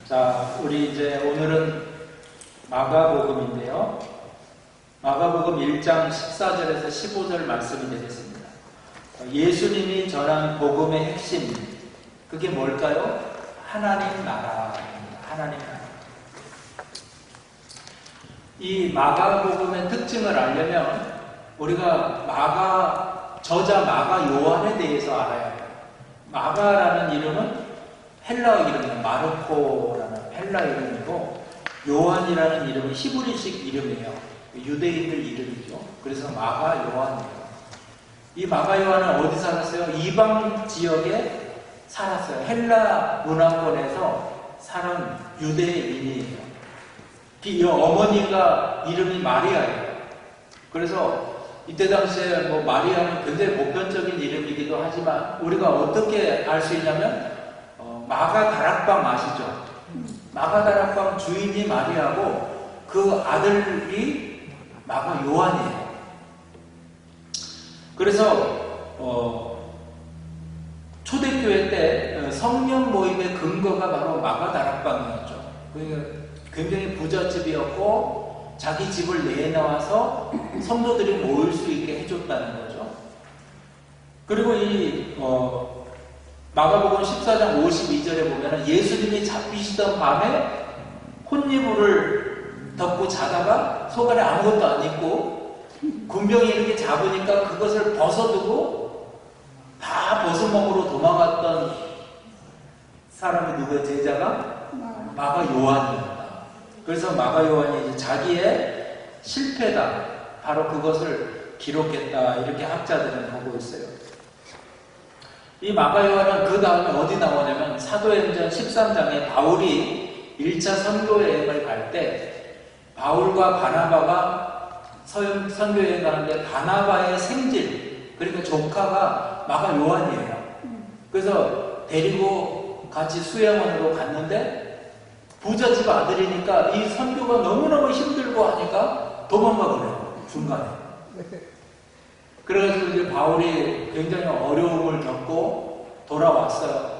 자, 우리 이제 오늘은 마가복음인데요. 마가복음 1장 14절에서 15절 말씀이 되겠습니다. 예수님이 전한 복음의 핵심, 그게 뭘까요? 하나님 나라입니다. 하나님 나라. 이 마가복음의 특징을 알려면 우리가 저자 마가 요한에 대해서 알아야 해요. 마가라는 이름은 헬라어 이름이에요. 마르코라는 헬라 이름이고, 요한이라는 이름은 히브리식 이름이에요. 유대인들 이름이죠. 그래서 마가 요한이에요. 이 마가 요한은 어디 살았어요? 이방 지역에 살았어요. 헬라 문화권에서 사는 유대인이에요. 이 어머니가 이름이 마리아예요. 그래서 이때 당시에 마리아는 굉장히 보편적인 이름이기도 하지만 우리가 어떻게 알 수 있냐면 마가 다락방 아시죠? 마가 다락방 주인이 마리아고 그 아들이 마가 요한이에요. 그래서 초대교회 때 성령 모임의 근거가 바로 마가 다락방이었죠. 굉장히 부잣집이었고 자기 집을 내놔서 성도들이 모일 수 있게 해줬다는 거죠. 그리고 이 마가복음 14장 52절에 보면 예수님이 잡히시던 밤에 콧니부를 덮고 자다가 속 안에 아무것도 안 입고 군병이 이렇게 잡으니까 그것을 벗어두고 다 벗은 몸으로 도망갔던 사람이 누구예요? 제자가? 마가 요한입니다. 그래서 마가 요한이 이제 자기의 실패다, 바로 그것을 기록했다, 이렇게 학자들은 보고 있어요. 이 마가 요한은 그 다음에 어디 나오냐면 사도행전 13장에 바울이 1차 선교여행을 갈 때 바울과 바나바가 선교여행 가는데 바나바의 생질, 그러니까 조카가 마가 요한이에요. 그래서 데리고 같이 수양원으로 갔는데 부잣집 아들이니까 이 선교가 너무너무 힘들고 하니까 도망가 버려요. 중간에. 그래가지고 이제 바울이 굉장히 어려움을 겪고 돌아왔어요.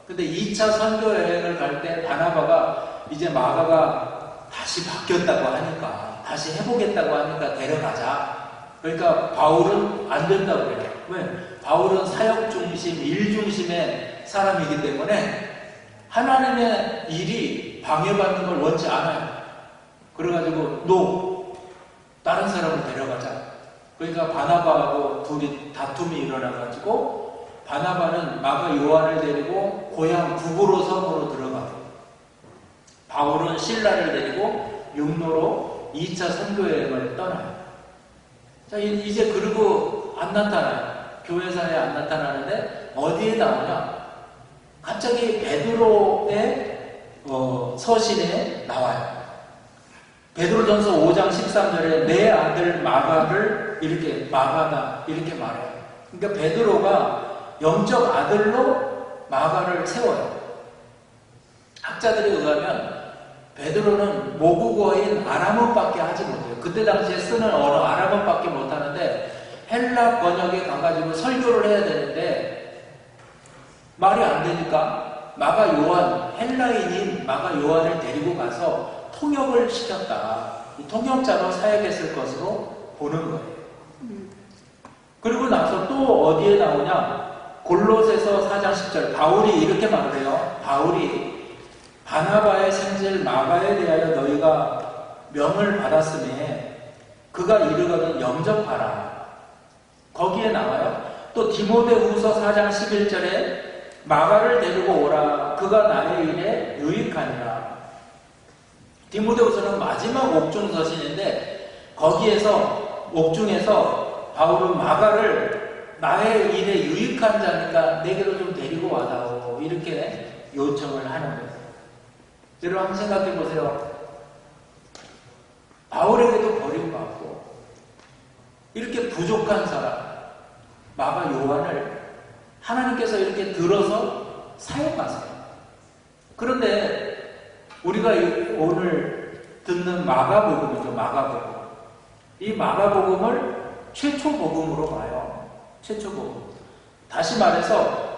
근데 2차 선교 여행을 갈 때 바나바가 이제 마가가 다시 바뀌었다고 하니까, 다시 해보겠다고 하니까 데려가자. 그러니까 바울은 안 된다고 그래요. 왜? 바울은 사역 중심, 일 중심의 사람이기 때문에 하나님의 일이 방해받는 걸 원치 않아요. 그래가지고 다른 사람을 데려가자. 그러니까 바나바하고 둘이 다툼이 일어나가지고 바나바는 마가 요한을 데리고 고향 구브로 섬으로 들어가고 바울은 신라를 데리고 육로로 2차 선교여행을 떠나요. 자, 이제 그리고 안 나타나요. 교회사에 안 나타나는데 어디에 나오냐? 갑자기 베드로의 서신에 나와요. 베드로전서 5장 13절에 내 아들 마가를 이렇게 마가다 이렇게 말해요. 그러니까 베드로가 영적 아들로 마가를 세워요. 학자들에 의하면 베드로는 모국어인 아람어밖에 하지 못해요. 그때 당시에 쓰는 언어 아람어밖에 못하는데 헬라 번역에 가가지고 설교를 해야 되는데 말이 안 되니까 마가 요한, 헬라인인 마가 요한을 데리고 가서 통역을 시켰다. 이 통역자로 사역했을 것으로 보는 거예요. 그리고 나서 또 어디에 나오냐? 골로새서 4장 10절 바울이 이렇게 말을 해요. 바울이 바나바의 생질 마가에 대하여 너희가 명을 받았음에 그가 이르거든 영접하라. 거기에 나와요. 또 디모데후서 4장 11절에 마가를 데리고 오라. 그가 나의 일에 유익하니라. 디모데후서는 마지막 옥중서신인데 거기에서 옥중에서 바울은 마가를 나의 일에 유익한 자니까 내게로 좀 데리고 와다오 이렇게 요청을 하는 거예요. 여러분 한번 생각해 보세요. 바울에게도 버림받고 이렇게 부족한 사람 마가 요한을 하나님께서 이렇게 들어서 사용하세요. 그런데 우리가 오늘 듣는 마가복음이죠. 마가복음. 이 마가복음을 최초 복음으로 봐요. 최초 복음. 다시 말해서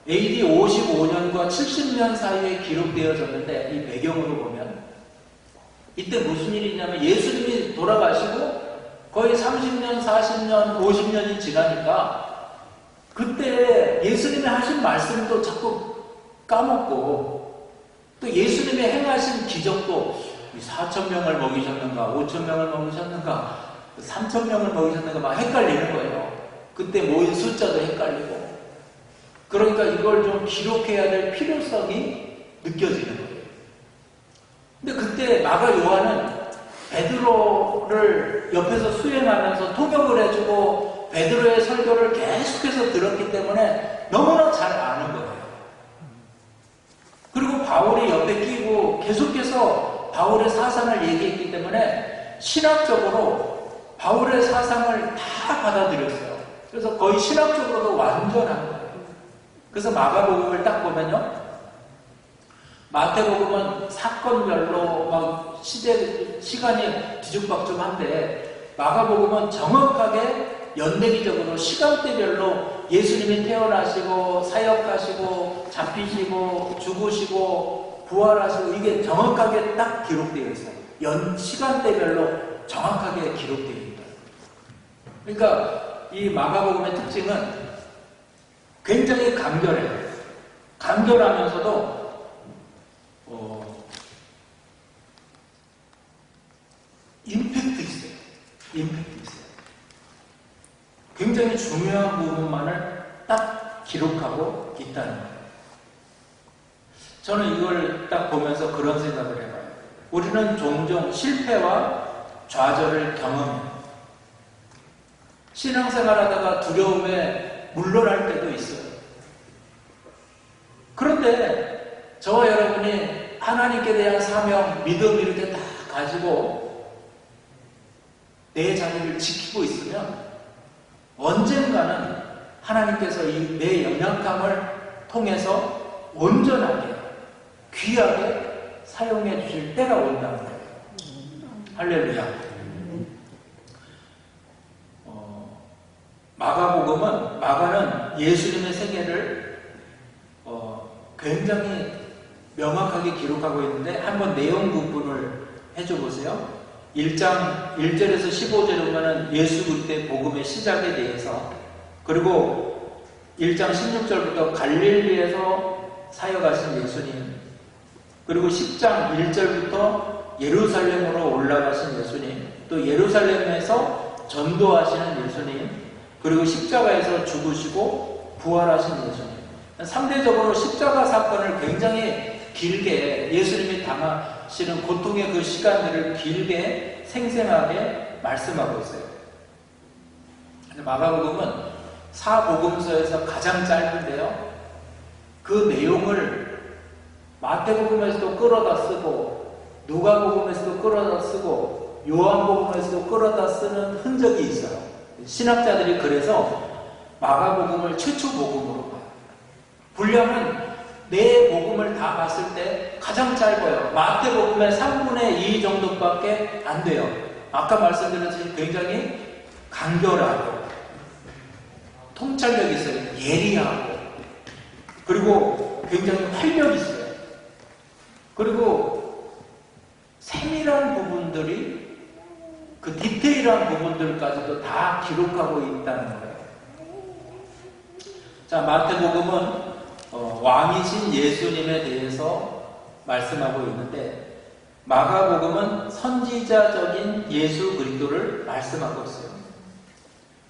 AD 55년과 70년 사이에 기록되어졌는데 이 배경으로 보면 이때 무슨 일이 있냐면 예수님이 돌아가시고 거의 30년, 40년, 50년이 지나니까 그때 예수님이 하신 말씀도 자꾸 까먹고 또 예수님이 행하신 기적도 4,000명을 먹이셨는가, 5,000명을 먹이셨는가, 3,000명을 먹이셨는가 막 헷갈리는 거예요. 그때 모인 숫자도 헷갈리고. 그러니까 이걸 좀 기록해야 될 필요성이 느껴지는 거예요. 근데 그때 마가 요한은 베드로를 옆에서 수행하면서 통역을 해주고 베드로의 설교를 계속해서 들었기 때문에 너무나 잘 아는 거예요. 그리고 바울이 옆에 끼고 계속해서 바울의 사상을 얘기했기 때문에 신학적으로 바울의 사상을 다 받아들였어요. 그래서 거의 신학적으로도 완전한 거예요. 그래서 마가복음을 딱 보면요, 마태복음은 사건별로 막 시간이 뒤죽박죽한데 마가복음은 정확하게 연대기적으로 시간대별로 예수님이 태어나시고 사역하시고 잡히시고 죽으시고 부활하시고 이게 정확하게 딱 기록되어 있어요. 시간대별로 정확하게 기록되어 있다. 그러니까 이 마가복음의 특징은 굉장히 간결해요. 간결하면서도 임팩트 있어요. 임팩트 있어요. 굉장히 중요한 부분만을 딱 기록하고 있다는 거예요. 저는 이걸 딱 보면서 그런 생각을 해봐요. 우리는 종종 실패와 좌절을 경험해요. 신앙생활 하다가 두려움에 물러날 때도 있어요. 그런데 저와 여러분이 하나님께 대한 사명, 믿음 이렇게 다 가지고 내 자리를 지키고 있으면 언젠가는 하나님께서 이 내 연약함을 통해서 온전하게 귀하게 사용해 주실 때가 온다는 거예요. 할렐루야. 마가는 예수님의 생애를 굉장히 명확하게 기록하고 있는데 한번 내용 부분을 해줘 보세요. 1장 1절에서 15절에 보면 예수 그리스도의 복음의 시작에 대해서, 그리고 1장 16절부터 갈릴리에서 사역하신 예수님, 그리고 10장 1절부터 예루살렘으로 올라가신 예수님, 또 예루살렘에서 전도하시는 예수님, 그리고 십자가에서 죽으시고 부활하신 예수님. 상대적으로 십자가 사건을 굉장히 길게, 예수님이 당하시는 고통의 그 시간들을 길게 생생하게 말씀하고 있어요. 마가복음은 사복음서에서 가장 짧은데요, 그 내용을 마태복음에서도 끌어다 쓰고 누가복음에서도 끌어다 쓰고 요한복음에서도 끌어다 쓰는 흔적이 있어요. 신학자들이 그래서 마가복음을 최초 복음으로 봐요. 분량은 네 복음을 다 봤을 때 가장 짧아요. 마태복음의 3분의 2 정도밖에 안 돼요. 아까 말씀드렸듯이 굉장히 간결하고 통찰력이 있어요. 예리하고, 그리고 굉장히 활력이 있어요. 그리고 세밀한 부분들이, 그 디테일한 부분들까지도 다 기록하고 있다는 거예요. 자, 마태복음은 왕이신 예수님에 대해서 말씀하고 있는데, 마가복음은 선지자적인 예수 그리스도를 말씀하고 있어요.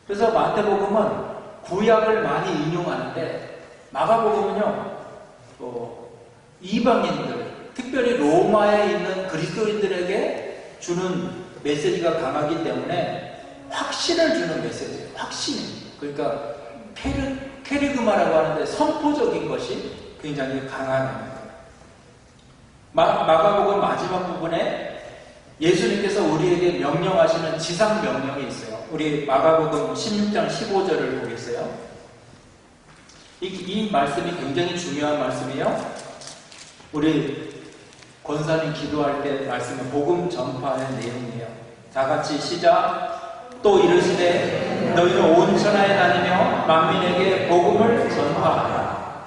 그래서 마태복음은 구약을 많이 인용하는데, 마가복음은요, 이방인들, 특별히 로마에 있는 그리스도인들에게 주는 메시지가 강하기 때문에 확신을 주는 메시지예요. 확신. 그러니까 케리그마라고 하는데 선포적인 것이 굉장히 강한 거예요. 마가복음 마지막 부분에 예수님께서 우리에게 명령하시는 지상 명령이 있어요. 우리 마가복음 16장 15절을 보겠어요. 이 말씀이 굉장히 중요한 말씀이에요. 우리 권사님 기도할 때 말씀은 복음 전파하는 내용이에요. 다 같이 시작. 또 이르시되 너희는 온 천하에 다니며 만민에게 복음을 전파하라.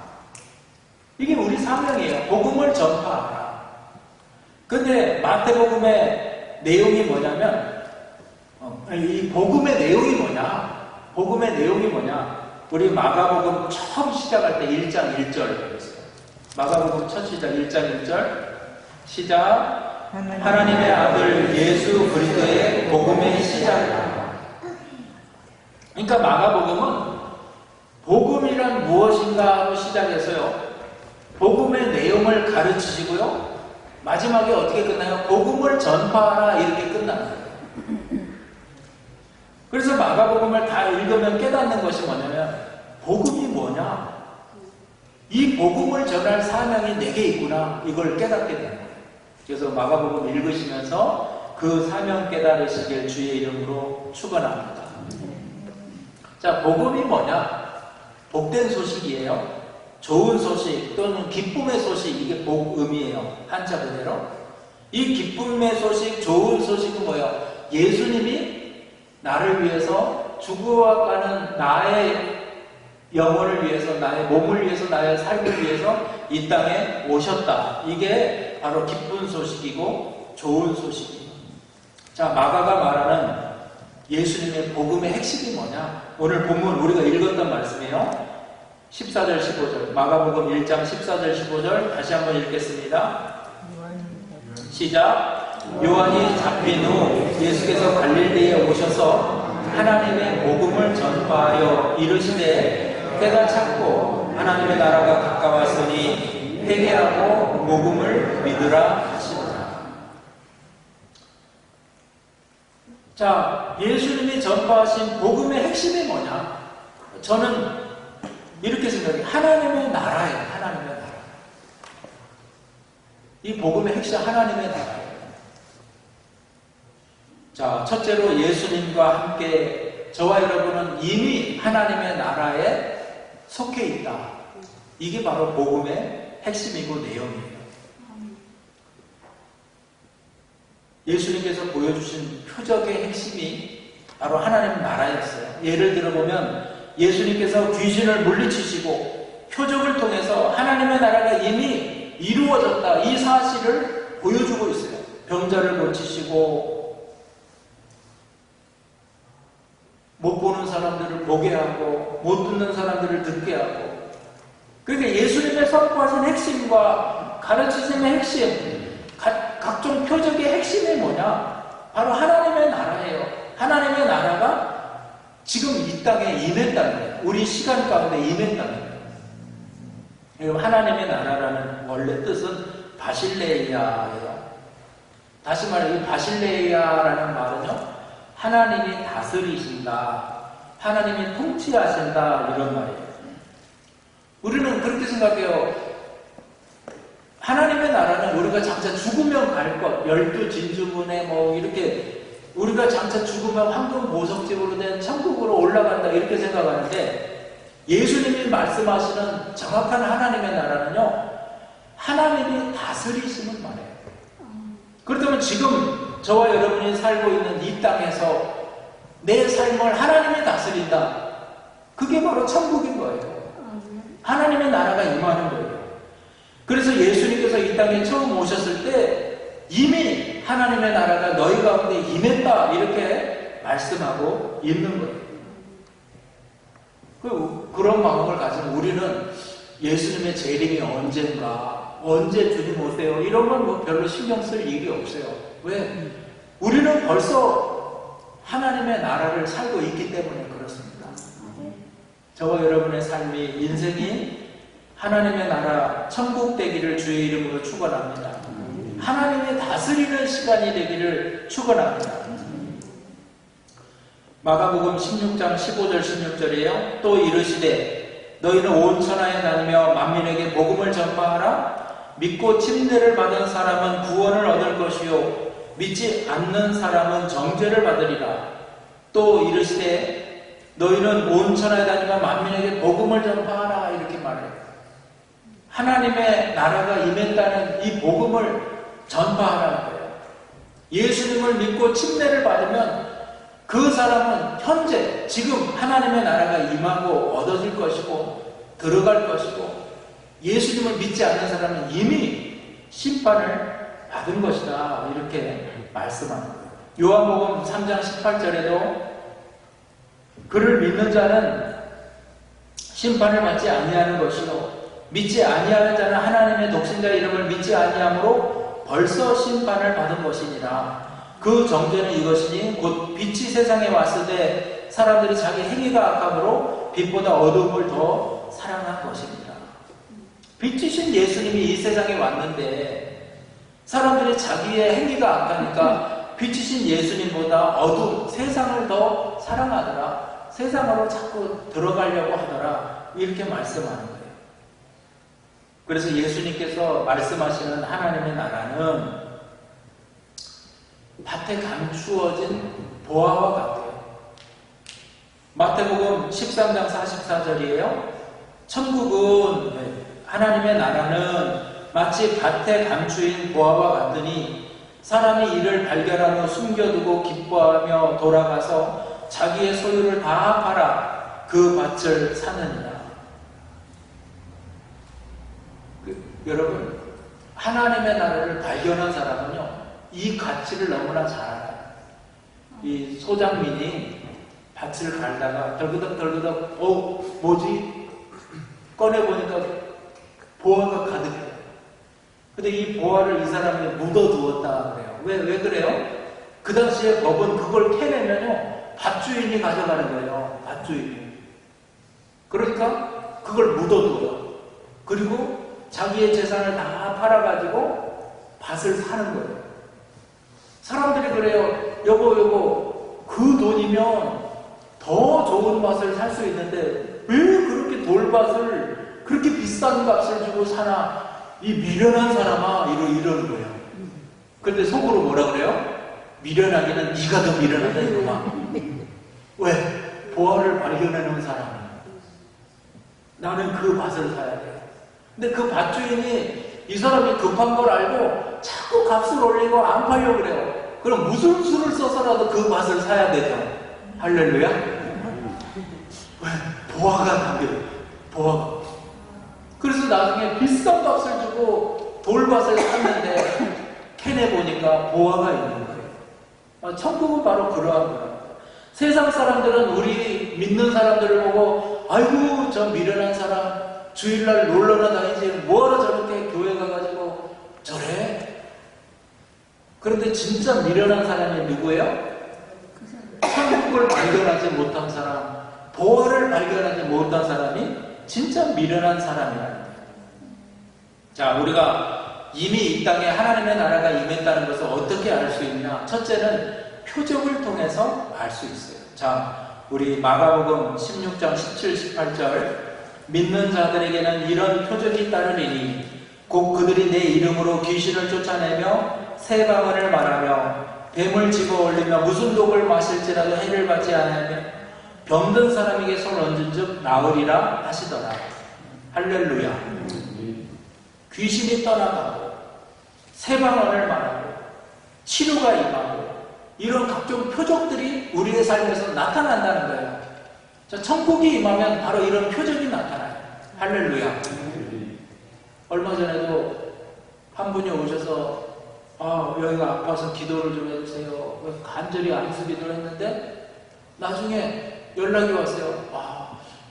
이게 우리 사명이에요. 복음을 전파하라. 근데 마태복음의 내용이 뭐냐면, 이 복음의 내용이 뭐냐? 복음의 내용이 뭐냐? 우리 마가복음 처음 시작할 때 1장 1절 그랬어요. 마가복음 첫 시작 1장 1절 시작. 하나님의 아들 예수 그리스도의 복음의 시작이다. 그러니까 마가복음은 복음이란 무엇인가로 시작해서요, 복음의 내용을 가르치시고요, 마지막에 어떻게 끝나요? 복음을 전파하라 이렇게 끝나는 거예요. 그래서 마가복음을 다 읽으면 깨닫는 것이 뭐냐면, 복음이 뭐냐? 이 복음을 전할 사명이 내게 있구나, 이걸 깨닫게 되는 거예요. 그래서 마가복음 읽으시면서 그 사명 깨달으시길 주의 이름으로 축원합니다. 자, 복음이 뭐냐? 복된 소식이에요. 좋은 소식 또는 기쁨의 소식, 이게 복음이에요. 한자 그대로. 이 기쁨의 소식, 좋은 소식은 뭐예요? 예수님이 나를 위해서 죽어가는 나의 영혼을 위해서, 나의 몸을 위해서, 나의 삶을 위해서 이 땅에 오셨다. 이게 바로 기쁜 소식이고 좋은 소식이에요. 자, 마가가 말하는 예수님의 복음의 핵심이 뭐냐? 오늘 본문 우리가 읽었던 말씀이에요. 14절 15절 마가복음 1장 14절 15절 다시 한번 읽겠습니다. 시작. 요한이 잡힌 후 예수께서 갈릴리에 오셔서 하나님의 복음을 전파하여 이르시되 때가 찼고 하나님의 나라가 가까웠으니 회개하고 복음을 믿으라 하시더라. 자, 예수님이 전파하신 복음의 핵심이 뭐냐? 저는 이렇게 생각해요. 하나님의 나라예요. 하나님의 나라. 이 복음의 핵심 하나님의 나라예요. 자, 첫째로 예수님과 함께 저와 여러분은 이미 하나님의 나라에 속해 있다. 이게 바로 복음의 핵심이고 내용이에요. 예수님께서 보여주신 표적의 핵심이 바로 하나님 나라였어요. 예를 들어보면 예수님께서 귀신을 물리치시고 표적을 통해서 하나님의 나라가 이미 이루어졌다, 이 사실을 보여주고 있어요. 병자를 고치시고 못 보는 사람들을 보게 하고 못 듣는 사람들을 듣게 하고. 그러니까 예수님의 선포하신 핵심과 가르치심의 핵심, 각종 표적의 핵심이 뭐냐? 바로 하나님의 나라예요. 하나님의 나라가 지금 이 땅에 임했다는 거예요. 우리 시간 가운데 임했다는 거예요. 하나님의 나라라는 원래 뜻은 바실레이아예요. 다시 말해, 이 바실레이아라는 말은요, 하나님이 다스리신다, 하나님이 통치하신다, 이런 말이에요. 우리는 그렇게 생각해요. 하나님의 나라는 우리가 장차 죽으면 갈 것, 12진주문에 뭐 이렇게 우리가 장차 죽으면 황금 보석집으로 된 천국으로 올라간다, 이렇게 생각하는데, 예수님이 말씀하시는 정확한 하나님의 나라는요, 하나님이 다스리심을 말해요. 그렇다면 지금 저와 여러분이 살고 있는 이 땅에서 내 삶을 하나님이 다스린다. 그게 바로 천국인 거예요. 하나님의 나라가 임하는 거예요. 그래서 예수님께서 이 땅에 처음 오셨을 때 이미 하나님의 나라가 너희 가운데 임했다, 이렇게 말씀하고 있는 거예요. 그런 마음을 가진 우리는 예수님의 재림이 언젠가, 언제 주님 오세요, 이런 건 뭐 별로 신경 쓸 일이 없어요. 왜? 우리는 벌써 하나님의 나라를 살고 있기 때문에 그렇습니다. 저와 여러분의 삶이, 인생이 하나님의 나라, 천국 되기를 주의 이름으로 축원합니다. 하나님이 다스리는 시간이 되기를 축원합니다. 마가복음 16장 15절 16절이에요. 또 이르시되 너희는 온 천하에 다니며 만민에게 복음을 전파하라. 믿고 침례를 받은 사람은 구원을 얻을 것이요 믿지 않는 사람은 정죄를 받으리라. 또 이르시되 너희는 온 천하에 다니며 만민에게 복음을 전파하라, 이렇게 말해요. 하나님의 나라가 임했다는 이 복음을 전파하라는 거예요. 예수님을 믿고 침례를 받으면 그 사람은 현재 지금 하나님의 나라가 임하고 얻어질 것이고 들어갈 것이고 예수님을 믿지 않는 사람은 이미 심판을 받은 것이다. 이렇게 말씀하는 거예요. 요한복음 3장 18절에도 그를 믿는 자는 심판을 받지 아니하는 것이요 믿지 아니하는 자는 하나님의 독생자의 이름을 믿지 아니함으로 벌써 심판을 받은 것이니라. 그 정죄는 이것이니 곧 빛이 세상에 왔을 때 사람들이 자기 행위가 악함으로 빛보다 어두움을 더 사랑한 것입니다. 빛이신 예수님이 이 세상에 왔는데 사람들이 자기의 행위가 악하니까 빛이신 예수님보다 어두운 세상을 더 사랑하더라. 세상으로 자꾸 들어가려고 하더라. 이렇게 말씀하는 거예요. 그래서 예수님께서 말씀하시는 하나님의 나라는 밭에 감추어진 보화와 같아요. 마태복음 13장 44절이에요. 천국은 하나님의 나라는 마치 밭에 감추인 보화와 같으니 사람이 이를 발견한 후 숨겨두고 기뻐하며 돌아가서 자기의 소유를 다 팔아 그 밭을 사느니라. 여러분, 하나님의 나라를 발견한 사람은요 이 가치를 너무나 잘 알아요. 이 소장민이 밭을 갈다가 덜그덕 뭐지? 꺼내보니까 보화가 가득해요. 근데 이 보화를 이 사람이 묻어두었다 그래요. 왜 그래요? 그 당시에 법은 그걸 캐내면요 밭주인이 가져가는 거예요. 밭주인이. 그러니까 그걸 묻어둬요. 그리고 자기의 재산을 다 팔아가지고 밭을 사는 거예요. 사람들이 그래요. 여보 그 돈이면 더 좋은 밭을 살 수 있는데 왜 그렇게 돌밭을 그렇게 비싼 값을 주고 사나 이 미련한 사람아 이러는 거예요. 근데 속으로 뭐라 그래요? 미련하기는 네가 더 미련하다 이거만. 왜? 보화를 발견해 놓은 사람이 나는 그 밭을 사야 돼. 근데 그 밭주인이 이 사람이 급한 걸 알고 자꾸 값을 올리고 안 팔려고 그래요. 그럼 무슨 수를 써서라도 그 밭을 사야 되죠. 할렐루야? 왜? 보화가 담겨요. 보화가. 그래서 나중에 비싼 값을 주고 돌밭을 샀는데 캐내보니까 보화가 있는 거예요. 천국은 바로 그러한 거예요. 세상 사람들은 우리 믿는 사람들을 보고 아이고 저 미련한 사람 주일날 놀러나 다니지 뭐하러 저렇게 교회 가가지고 저래? 그런데 진짜 미련한 사람이 누구예요? 천국을 발견하지 못한 사람, 보화를 발견하지 못한 사람이 진짜 미련한 사람이라는 거예요. 자, 우리가 이미 이 땅에 하나님의 나라가 임했다는 것을 어떻게 알 수 있냐? 첫째는 표적을 통해서 알 수 있어요. 자, 우리 마가복음 16장 17, 18절 믿는 자들에게는 이런 표적이 따르리니 곧 그들이 내 이름으로 귀신을 쫓아내며 새 방언을 말하며 뱀을 집어 올리며 무슨 독을 마실지라도 해를 받지 않으며 병든 사람에게 손 얹은 즉 나으리라 하시더라. 할렐루야. 귀신이 떠나가고 새 방언을 말하고 치료가 임하고 이런 각종 표적들이 우리의 삶에서 나타난다는 거예요. 자, 천국이 임하면 바로 이런 표적이 나타나요. 할렐루야. 얼마 전에도 한 분이 오셔서 여기가 아파서 기도를 좀 해주세요. 간절히 안수 기도를 했는데 나중에 연락이 왔어요.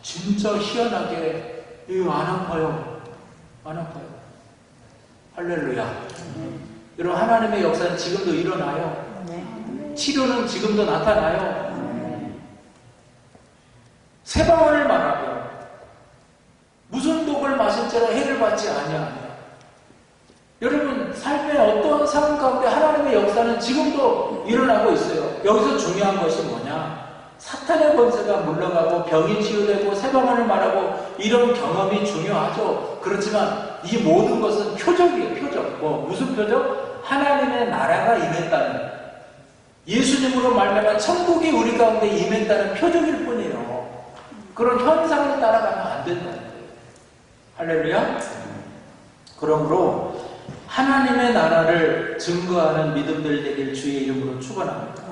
진짜 희한하게 이거 안 아파요. 안 아파요. 할렐루야. 여러분, 하나님의 역사는 지금도 일어나요. 치료는 지금도 나타나요. 새 방언을 말하며 무슨 독을 마실지라 해를 받지 아니하며. 여러분, 삶의 어떤 상황 가운데 하나님의 역사는 지금도 일어나고 있어요. 여기서 중요한 것이 뭐냐? 사탄의 권세가 물러가고 병이 치유되고 새 방언을 말하고 이런 경험이 중요하죠. 그렇지만 이 모든 것은 표적이에요. 표적. 무슨 표적? 하나님의 나라가 임했다는, 예수님으로 말미암아 천국이 우리 가운데 임했다는 표적일 뿐이에요. 그런 현상을 따라가면 안 된다는 거예요. 할렐루야. 그러므로 하나님의 나라를 증거하는 믿음들 되길 주의 이름으로 축원합니다.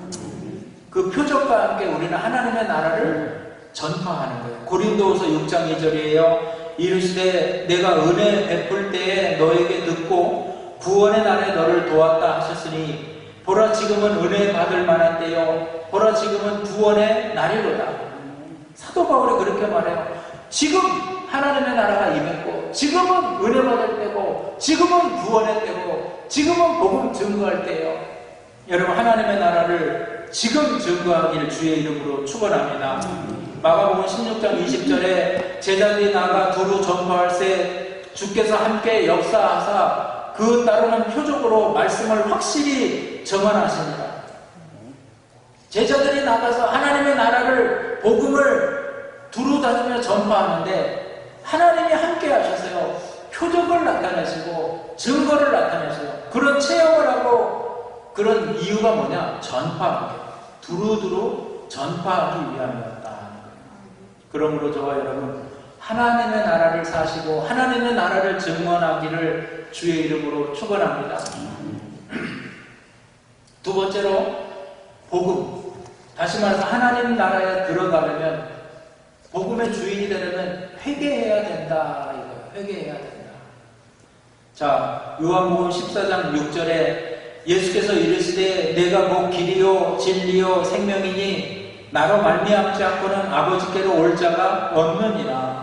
그 표적과 함께 우리는 하나님의 나라를 전파하는 거예요. 고린도후서 6장 2절이에요. 이르시되 내가 은혜 베풀 때에 너에게 듣고 구원의 날에 너를 도왔다 하셨으니 보라 지금은 은혜 받을 만한 때요 보라 지금은 구원의 날이로다. 사도 바울이 그렇게 말해요. 지금 하나님의 나라가 임했고 지금은 은혜 받을 때고 지금은 구원의 때고 지금은 복음 증거할 때예요. 여러분 하나님의 나라를 지금 증거하기를 주의 이름으로 축원합니다. 마가복음 16장 20절에 제자들이 나가 두루 전파할세 주께서 함께 역사하사 그 따르는 표적으로 말씀을 확실히 정언하십니다. 제자들이 나가서 하나님의 나라를 복음을 두루 다니며 전파하는데 하나님이 함께 하셔서요 표적을 나타내시고 증거를 나타내셔요. 그런 체험을 하고 그런 이유가 뭐냐? 전파하기, 두루두루 전파하기 위함이었다. 그러므로 저와 여러분 하나님의 나라를 사시고 하나님의 나라를 증언하기를 주의 이름으로 축원합니다. 두 번째로 복음. 다시 말해서 하나님 나라에 들어가려면 복음의 주인이 되려면 회개해야 된다. 이거예요. 회개해야 된다. 자, 요한복음 14장 6절에 예수께서 이르시되 내가 곧 길이요 진리요 생명이니 나로 말미암지 않고는 아버지께로 올 자가 없느니라.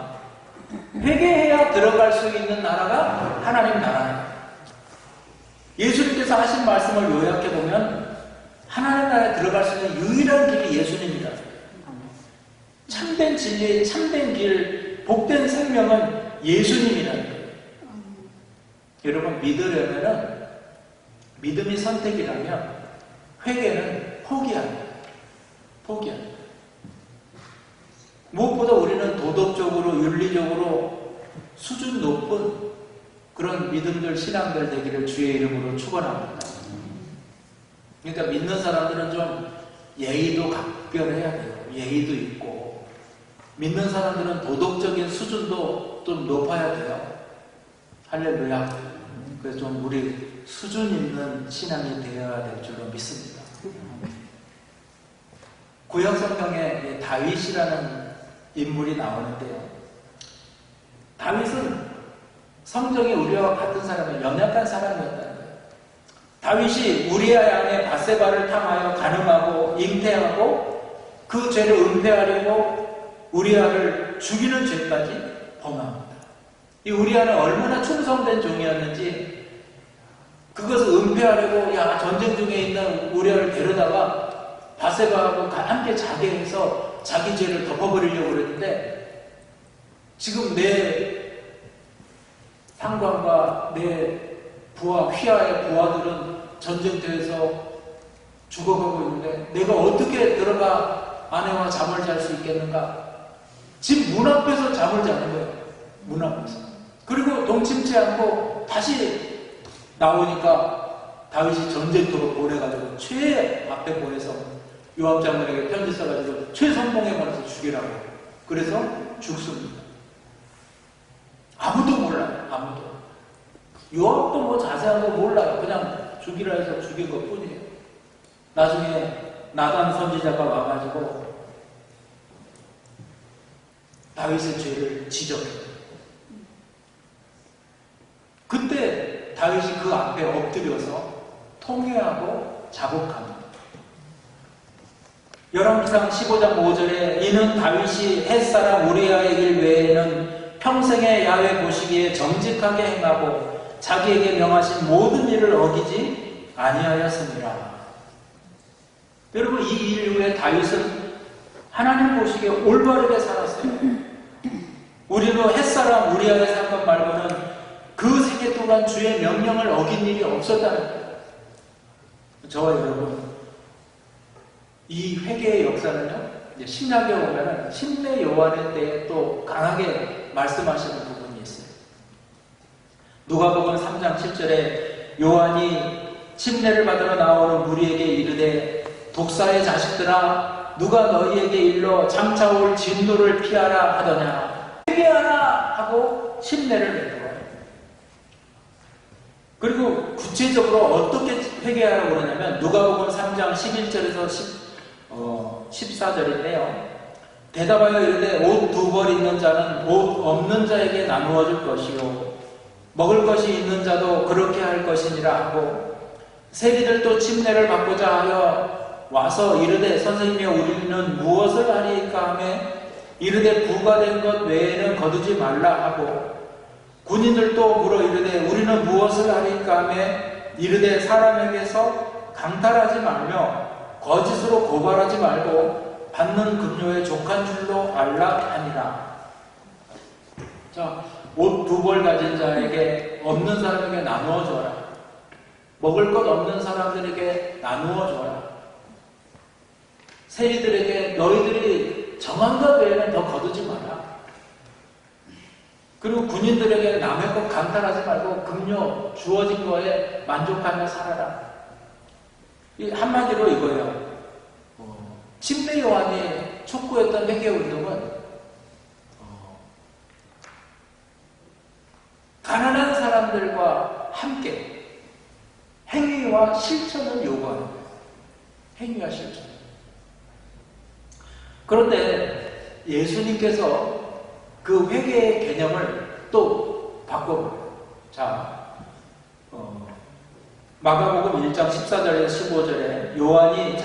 회개해야 들어갈 수 있는 나라가 하나님 나라예요. 예수님께서 하신 말씀을 요약해보면 하나님 나라에 들어갈 수 있는 유일한 길이 예수님이다. 참된 진리, 참된 길, 복된 생명은 예수님이라는 거예요. 여러분 믿으려면 믿음이 선택이라면 회개는 포기합니다. 포기합니다. 무엇보다 우리는 도덕적으로 윤리적으로 수준 높은 그런 믿음들 신앙들 되기를 주의 이름으로 축원합니다. 그러니까 믿는 사람들은 좀 예의도 각별해야 돼요. 예의도 있고 믿는 사람들은 도덕적인 수준도 좀 높아야 돼요. 할렐루야. 그래서 좀 우리 수준 있는 신앙이 되어야 될 줄로 믿습니다. 구약 성경에 다윗이라는 인물이 나오는데요. 다윗은 성정이 우리와 같은 사람이에요. 연약한 사람이었다는 거예요. 다윗이 우리아 양의 밧세바를 탐하여 간음하고 잉태하고 그 죄를 은폐하려고 우리아를 죽이는 죄까지 범합니다. 이 우리아는 얼마나 충성된 종이었는지 그것을 은폐하려고 전쟁 중에 있는 우리아를 데려다가 밧세바하고 함께 자게 해서 자기 죄를 덮어버리려고 그랬는데 지금 내 상관과 내 부하, 휘하의 부하들은 전쟁터에서 죽어가고 있는데 내가 어떻게 들어가 아내와 잠을 잘 수 있겠는가? 집 문 앞에서 잠을 자는 거예요. 문 앞에서. 그리고 동침치 않고 다시 나오니까 다윗이 전쟁터로 보내가지고 최 앞에 보내서 요압 장군에게 편지 써가지고 최선봉에 보내서 죽이라고. 그래서 죽습니다. 아무도 몰라요. 아무도. 요압도 뭐 자세한 거 몰라요. 그냥 죽이라 해서 죽인 것 뿐이에요. 나중에 나단 선지자가 와가지고 다윗의 죄를 지적해요. 그때 다윗이 그 앞에 엎드려서 통회하고 자복합니다. 열왕기상 15장 5절에 이는 다윗이 햇사람 우리아의 일 외에는 평생의 야훼 보시기에 정직하게 행하고 자기에게 명하신 모든 일을 어기지 아니하였습니다. 여러분 이 일 이후에 다윗은 하나님 보시기에 올바르게 살았어요. 우리도 햇사람 우리아의 사건 말고는 그 세계 동안 주의 명령을 어긴 일이 없었다는 거예요. 저와 여러분 이 회개의 역사는요 신약에 오면은 침례 요한의 때에 또 강하게 말씀하시는 부분이 있어요. 누가복음 3장 7절에 요한이 침례를 받으러 나오는 무리에게 이르되 독사의 자식들아 누가 너희에게 일러 장차 올 진노를 피하라 하더냐 회개하라 하고 침례를 베풀어요. 그리고 구체적으로 어떻게 회개하라고 그러냐면 누가복음 3장 11절에서 14절인데요. 대답하여 이르되 옷 2벌 있는 자는 옷 없는 자에게 나누어 줄 것이요 먹을 것이 있는 자도 그렇게 할 것이니라 하고 세리들도 침례를 받고자 하여 와서 이르되 선생님이여 우리는 무엇을 하리이까 하며 이르되 부과된 것 외에는 거두지 말라 하고 군인들도 물어 이르되 우리는 무엇을 하리이까 하며 이르되 사람에게서 강탈하지 말며 거짓으로 고발하지 말고 받는 급료에 족한 줄로 알라 하니라. 자, 옷 2벌 가진 자에게 없는 사람에게 나누어 줘라. 먹을 것 없는 사람들에게 나누어 줘라. 세리들에게 너희들이 정한 것 외에는 더 거두지 마라. 그리고 군인들에게 남의 것 강탈하지 말고 급료 주어진 거에 만족하며 살아라. 한마디로 이거예요. 침례 요한이 촉구했던 회개운동은 가난한 사람들과 함께 행위와 실천을 요구하는 거예요. 행위와 실천. 그런데 예수님께서 그 회개의 개념을 또 바꿔버려요. 자, 마가복음 1장 14절에서 15절에 요한이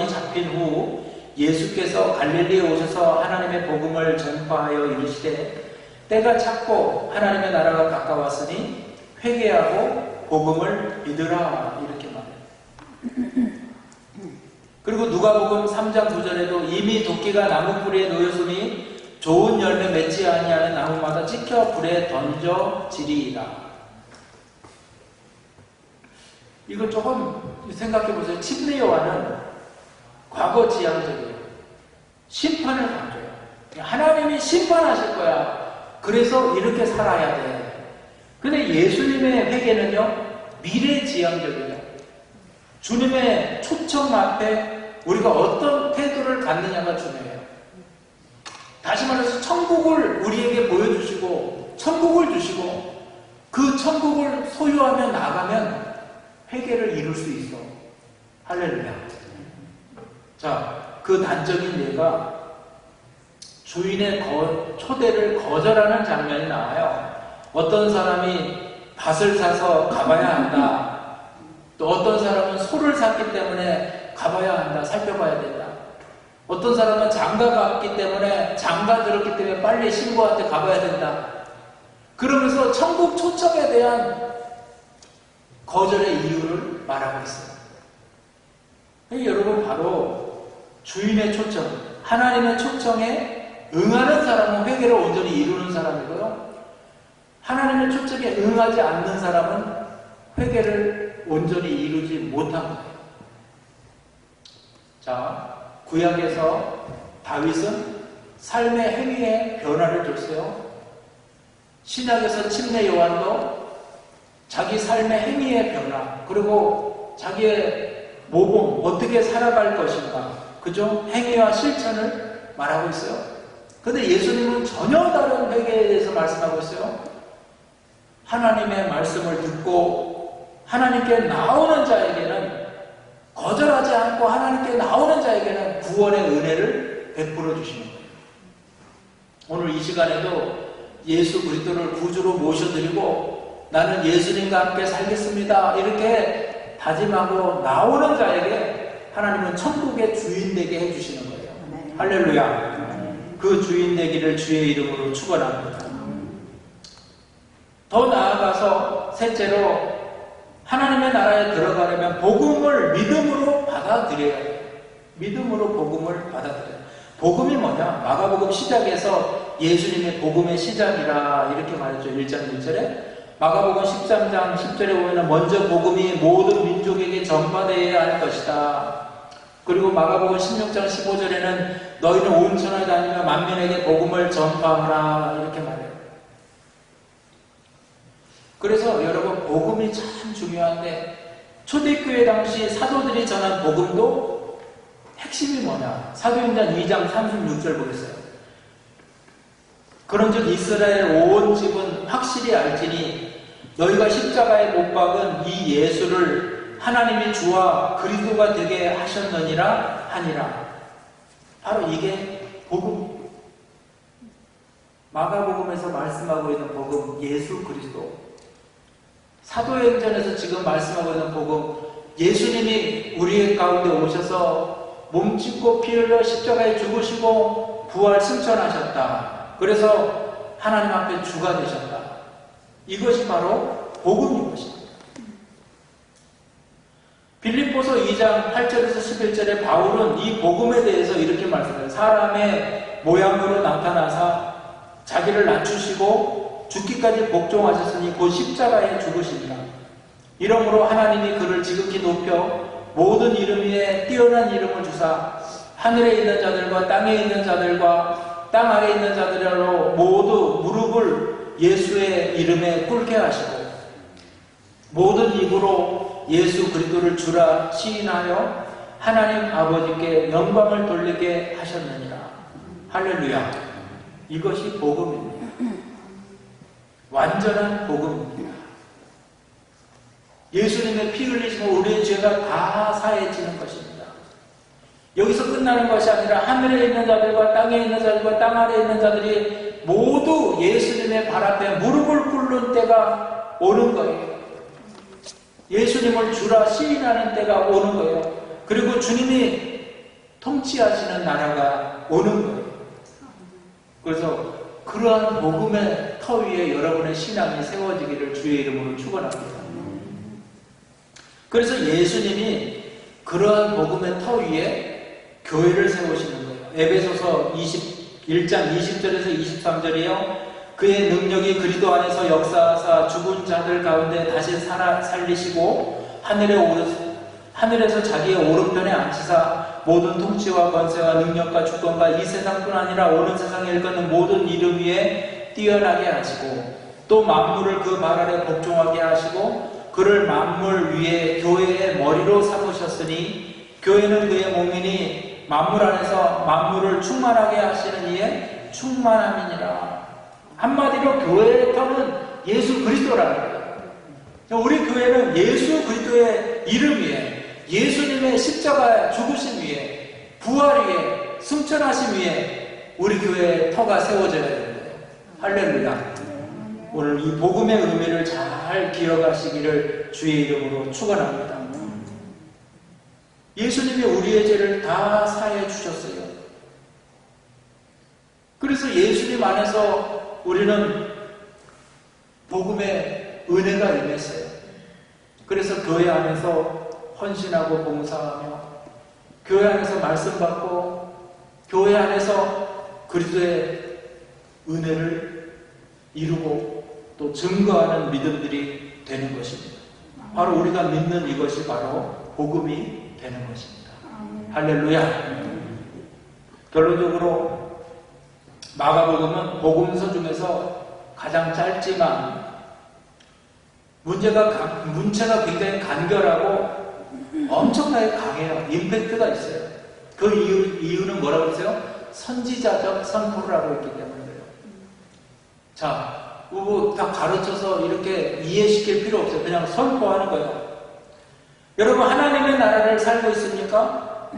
잡힌 후 예수께서 갈릴리에 오셔서 하나님의 복음을 전파하여 이르시되 때가 찼고 하나님의 나라가 가까웠으니 회개하고 복음을 믿으라 이렇게 말해요. 그리고 누가복음 3장 9절에도 이미 도끼가 나무 뿌리에 놓였으니 좋은 열매 맺지 아니하는 나무마다 찍혀 불에 던져지리이다. 이걸 조금 생각해 보세요. 침례 요한은 과거 지향적이에요. 심판을 강조해요. 하나님이 심판하실 거야. 그래서 이렇게 살아야 돼. 근데 예수님의 회개는요, 미래 지향적이에요. 주님의 초청 앞에 우리가 어떤 태도를 갖느냐가 중요해요. 다시 말해서 천국을 우리에게 보여주시고 천국을 주시고 그 천국을 소유하며 나가면 회개를 이룰 수 있어. 할렐루야. 자, 그 단적인 예가 주인의 초대를 거절하는 장면이 나와요. 어떤 사람이 밭을 사서 가봐야 한다. 또 어떤 사람은 소를 샀기 때문에 가봐야 한다. 살펴봐야 된다. 어떤 사람은 장가가 왔기 때문에 장가 들었기 때문에 빨리 신부한테 가봐야 된다. 그러면서 천국 초청에 대한 거절의 이유를 말하고 있어요. 여러분 바로 주인의 초청, 하나님의 초청에 응하는 사람은 회개를 온전히 이루는 사람이고요. 하나님의 초청에 응하지 않는 사람은 회개를 온전히 이루지 못한 거예요. 자, 구약에서 다윗은 삶의 행위에 변화를 줬어요. 신약에서 침례 요한도 자기 삶의 행위의 변화, 그리고 자기의 모범, 어떻게 살아갈 것인가, 그죠? 행위와 실천을 말하고 있어요. 근데 예수님은 전혀 다른 회개에 대해서 말씀하고 있어요. 하나님의 말씀을 듣고 하나님께 나오는 자에게는, 거절하지 않고 하나님께 나오는 자에게는 구원의 은혜를 베풀어 주시는 거예요. 오늘 이 시간에도 예수 그리스도를 구주로 모셔드리고 나는 예수님과 함께 살겠습니다 이렇게 다짐하고 나오는 자에게 하나님은 천국의 주인 되게 해주시는 거예요. 할렐루야. 그 주인 되기를 주의 이름으로 축원합니다. 더 나아가서 셋째로 하나님의 나라에 들어가려면 복음을 믿음으로 받아들여야 해요. 믿음으로 복음을 받아들여요. 복음이 뭐냐? 마가복음 시작에서 예수님의 복음의 시작이라 이렇게 말했죠. 1장 1절에. 마가복음 13장 10절에 보면 먼저 복음이 모든 민족에게 전파되어야 할 것이다. 그리고 마가복음 16장 15절에는 너희는 온 천하에 다니며 만민에게 복음을 전파하라 이렇게 말해요. 그래서 여러분 복음이 참 중요한데 초대교회 당시 사도들이 전한 복음도 핵심이 뭐냐? 사도행전 2장 36절 보겠어요. 그런즉 이스라엘 온 집은 확실히 알지니 너희가 십자가에 못 박은 이 예수를 하나님이 주와 그리스도가 되게 하셨느니라 하니라. 바로 이게 복음. 마가복음에서 말씀하고 있는 복음, 예수 그리스도. 사도행전에서 지금 말씀하고 있는 복음, 예수님이 우리 가운데 오셔서 몸짓고 피 흘려 십자가에 죽으시고 부활 승천하셨다. 그래서 하나님 앞에 주가 되셨다. 이것이 바로 복음인 것입니다. 빌립보서 2장 8절에서 11절에 바울은 이 복음에 대해서 이렇게 말씀해요. 사람의 모양으로 나타나사 자기를 낮추시고 죽기까지 복종하셨으니 곧 십자가에 죽으시니라. 이러므로 하나님이 그를 지극히 높여 모든 이름 위에 뛰어난 이름을 주사 하늘에 있는 자들과 땅에 있는 자들과 땅 아래에 있는 자들로 모두 무릎을 예수의 이름에 꿇게 하시고 모든 입으로 예수 그리스도를 주라 시인하여 하나님 아버지께 영광을 돌리게 하셨느니라. 할렐루야. 이것이 복음입니다. 완전한 복음입니다. 예수님의 피 흘리심으로 우리의 죄가 다 사해지는 것입니다. 여기서 끝나는 것이 아니라 하늘에 있는 자들과 땅에 있는 자들과 땅 아래에 있는 자들이 모두 예수님의 발 앞에 무릎을 꿇는 때가 오는 거예요. 예수님을 주라 시인하는 때가 오는 거예요. 그리고 주님이 통치하시는 나라가 오는 거예요. 그래서 그러한 복음의 터 위에 여러분의 신앙이 세워지기를 주의 이름으로 축원합니다. 그래서 예수님이 그러한 복음의 터 위에 교회를 세우시는 거예요. 에베소서 21장 20절에서 23절이요. 그의 능력이 그리스도 안에서 역사하사 죽은 자들 가운데 다시 살리시고 하늘에서 자기의 오른편에 앉히사 모든 통치와 권세와 능력과 주권과 이 세상뿐 아니라 오는 세상에 일컫는 모든 이름 위에 뛰어나게 하시고 또 만물을 그 발 아래 복종하게 하시고 그를 만물 위에 교회의 머리로 삼으셨으니 교회는 그의 몸이니 만물 안에서 만물을 충만하게 하시는 이의 충만함이니라. 한마디로 교회의 터는 예수 그리스도라는 거예요. 우리 교회는 예수 그리스도의 이름 위에 예수님의 십자가 죽으심 위에 부활 위에 승천하심 위에 우리 교회의 터가 세워져야 되는 거예요. 할렐루야. 오늘 이 복음의 의미를 잘 기억하시기를 주의 이름으로 축원합니다. 예수님이 우리의 죄를 다 사해 주셨어요. 그래서 예수님 안에서 우리는 복음의 은혜가 임했어요. 그래서 교회 안에서 헌신하고 봉사하며 교회 안에서 말씀 받고 교회 안에서 그리스도의 은혜를 이루고 또 증거하는 믿음들이 되는 것입니다. 바로 우리가 믿는 이것이 바로 복음이 되는 것입니다. 할렐루야. 결론적으로 마가복음은 복음서 중에서 가장 짧지만 문체가 굉장히 간결하고 엄청나게 강해요. 임팩트가 있어요. 그 이유는 뭐라고 했어요? 선지자적 선포를 하고 있기 때문이에요. 자, 다 가르쳐서 이렇게 이해시킬 필요 없어요. 그냥 선포하는 거예요. 여러분, 하나님의 나라를 살고 있습니까?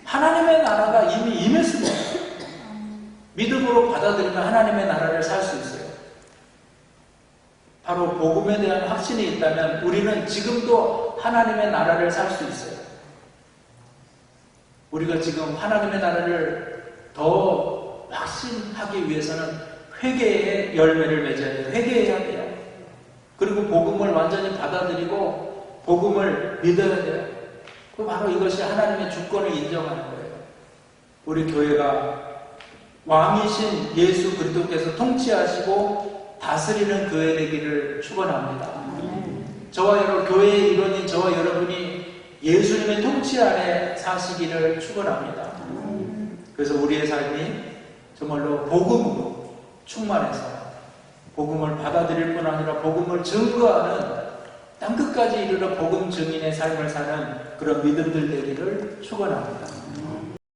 하나님의 나라가 이미 임했습니다. 믿음으로 받아들이면 하나님의 나라를 살 수 있어요. 바로 복음에 대한 확신이 있다면 우리는 지금도 하나님의 나라를 살 수 있어요. 우리가 지금 하나님의 나라를 더 확신하기 위해서는 회개의 열매를 맺어야 돼요. 회개해야 돼요. 그리고 복음을 완전히 받아들이고 복음을 믿어야 돼요. 바로 이것이 하나님의 주권을 인정하는 거예요. 우리 교회가 왕이신 예수 그리스도께서 통치하시고 다스리는 교회 되기를 축원합니다. 저와 여러분, 교회의 일원인 저와 여러분이 예수님의 통치 아래 사시기를 축원합니다. 그래서 우리의 삶이 정말로 복음으로 충만해서 복음을 받아들일 뿐 아니라 복음을 증거하는 땅끝까지 이르러 복음 증인의 삶을 사는 그런 믿음들 되기를 축원합니다.